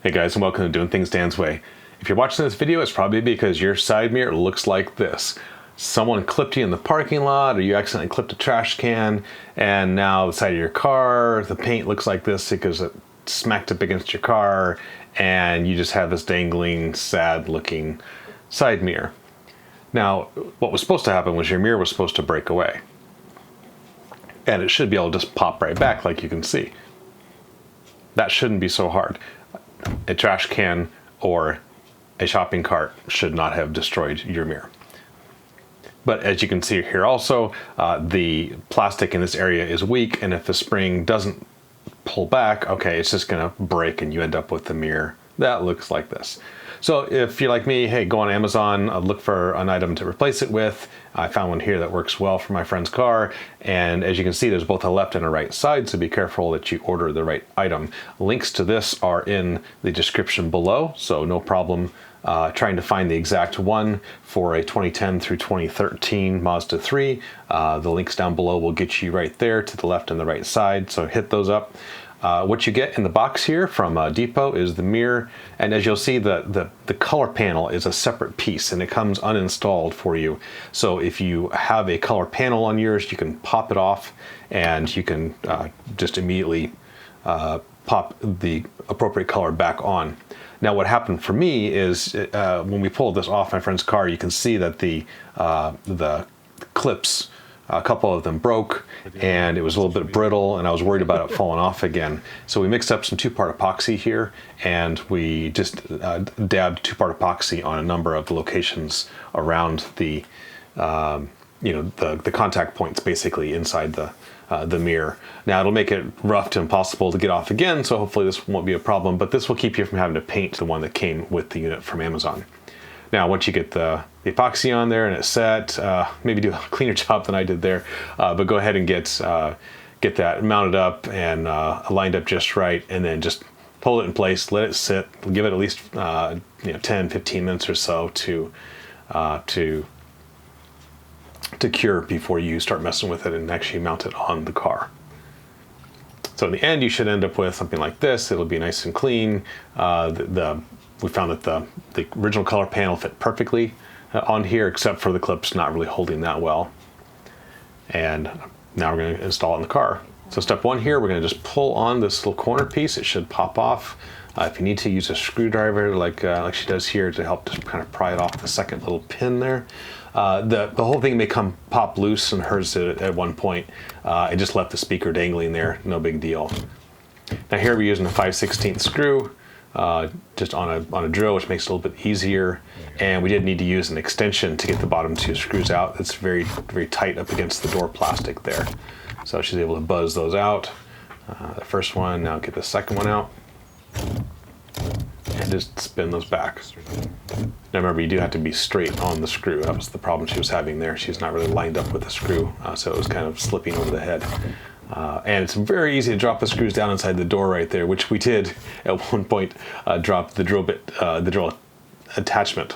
Hey guys, and welcome to Doing Things Dan's Way. If you're watching this video, it's probably because your side mirror looks like this. Someone clipped you in the parking lot, or you accidentally clipped a trash can, and now the side of your car, the paint looks like this because it smacked up against your car, and you just have this dangling, sad looking side mirror. Now, what was supposed to happen was your mirror was supposed to break away. And it should be able to just pop right back like you can see. That shouldn't be so hard. A trash can or a shopping cart should not have destroyed your mirror. But as you can see here also, the plastic in this area is weak, and if the spring doesn't pull back, okay, it's just gonna break and you end up with the mirror that looks like this. So if you're like me, hey, go on Amazon, look for an item to replace it with. I found one here that works well for my friend's car. And as you can see, there's both a left and a right side, so be careful that you order the right item. Links to this are in the description below, so no problem trying to find the exact one for a 2010 through 2013 Mazda-3. The links down below will get you right there to the left and the right side, so hit those up. What you get in the box here from Depot is the mirror, and as you'll see, the color panel is a separate piece and it comes uninstalled for you. So if you have a color panel on yours, you can pop it off and you can just immediately pop the appropriate color back on. Now what happened for me is when we pulled this off my friend's car, you can see that the clips, a couple of them broke, and it was a little bit brittle, and I was worried about it falling off again. So we mixed up some two-part epoxy here, and we just dabbed two-part epoxy on a number of the locations around the, the contact points basically inside the mirror. Now it'll make it rough to impossible to get off again, so hopefully this won't be a problem, but this will keep you from having to paint the one that came with the unit from Amazon. Now, once you get the epoxy on there and it's set, maybe do a cleaner job than I did there, but go ahead and get that mounted up and lined up just right, and then just hold it in place, let it sit, give it at least 10, 15 minutes or so to cure before you start messing with it and actually mount it on the car. So in the end, you should end up with something like this. It'll be nice and clean. We found that the original color panel fit perfectly on here, except for the clips not really holding that well. And now we're going to install it in the car. So step one here, we're going to just pull on this little corner piece. It should pop off. If you need to, use a screwdriver like she does here to help just kind of pry it off the second little pin there. The whole thing may pop loose, and hers did at one point. It just left the speaker dangling there, no big deal. Now here we're using a 5/16 screw. Just on a drill, which makes it a little bit easier. And we did need to use an extension to get the bottom two screws out. It's very, very tight up against the door plastic there. So she's able to buzz those out. The first one, now get the second one out. And just spin those back. Now remember, you do have to be straight on the screw. That was the problem she was having there. She's not really lined up with the screw, so it was kind of slipping over the head. And it's very easy to drop the screws down inside the door right there, which we did at one point. Drop the drill attachment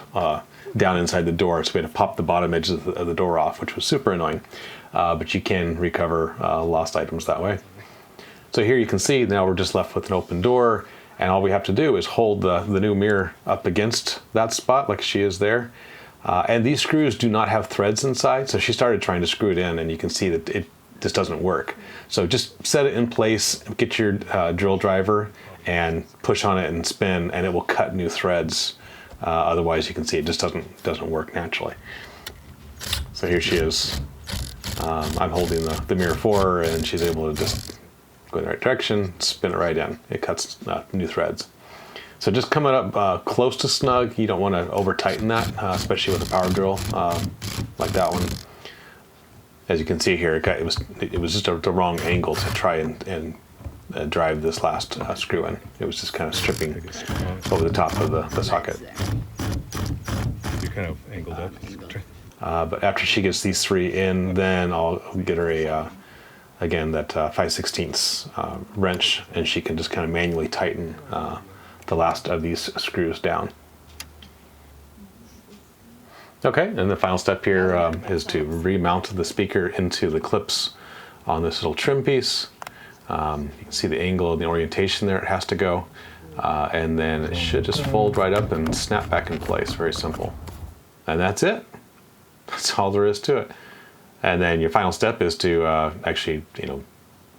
down inside the door, so we had to pop the bottom edge of the door off, which was super annoying. But you can recover lost items that way. So here you can see now we're just left with an open door, and all we have to do is hold the new mirror up against that spot like she is there. And these screws do not have threads inside, so she started trying to screw it in, and you can see that it just doesn't work. So just set it in place, get your drill driver and push on it and spin, and it will cut new threads. Otherwise, you can see it just doesn't work naturally. So here she is. I'm holding the mirror for her, and she's able to just go in the right direction, spin it right in. It cuts new threads. So just coming up close to snug. You don't want to over tighten that, especially with a power drill like that one. As you can see here, it was just the wrong angle to try and drive this last screw in. It was just kind of stripping over the top of the socket. You're kind of angled up. But after she gets these three in, then I'll get her again that 5/16 wrench, and she can just kind of manually tighten the last of these screws down. Okay, and the final step here is to remount the speaker into the clips on this little trim piece. You can see the angle and the orientation there it has to go. and then it should just fold right up and snap back in place. Very simple. And that's it. That's all there is to it. And then your final step is to actually,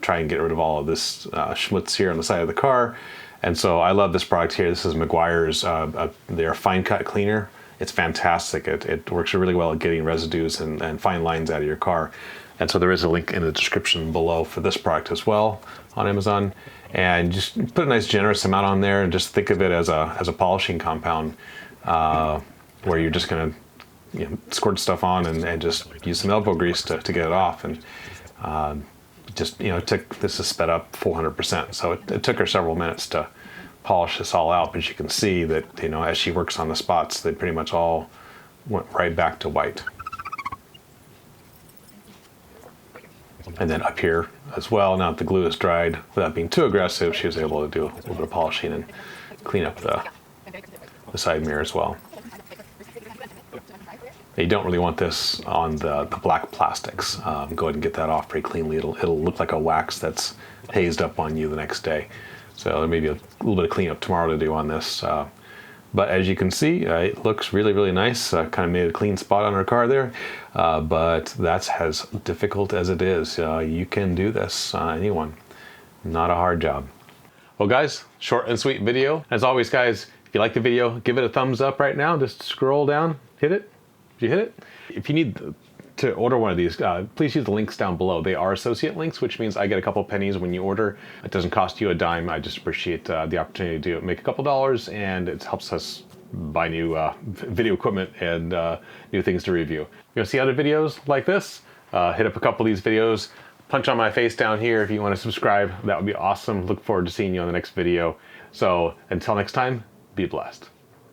try and get rid of all of this schmutz here on the side of the car. And so I love this product here. This is Meguiar's, their fine cut cleaner. It's fantastic. It works really well at getting residues and fine lines out of your car. And so there is a link in the description below for this product as well on Amazon. And just put a nice generous amount on there and just think of it as a polishing compound where you're just gonna squirt stuff on and just use some elbow grease to get it off. And this is sped up 400%. So it took her several minutes to polish this all out, but you can see that, as she works on the spots, they pretty much all went right back to white. And then up here as well, now that the glue is dried, without being too aggressive, she was able to do a little bit of polishing and clean up the side mirror as well. You don't really want this on the black plastics. Go ahead and get that off pretty cleanly. It'll look like a wax that's hazed up on you the next day. So there may be a little bit of cleanup tomorrow to do on this. But as you can see, it looks really, really nice. Kind of made a clean spot on her car there. But that's as difficult as it is. You can do this, anyone. Not a hard job. Well guys, short and sweet video. As always guys, if you like the video, give it a thumbs up right now. Just scroll down, hit it. Did you hit it? If you need to order one of these, please use the links down below. They are associate links, which means I get a couple pennies when you order. It doesn't cost you a dime. I just appreciate the opportunity to make a couple dollars, and it helps us buy new video equipment and new things to review. If you want to see other videos like this, hit up a couple of these videos. Punch on my face down here if you want to subscribe. That would be awesome. Look forward to seeing you on the next video. So until next time, be blessed.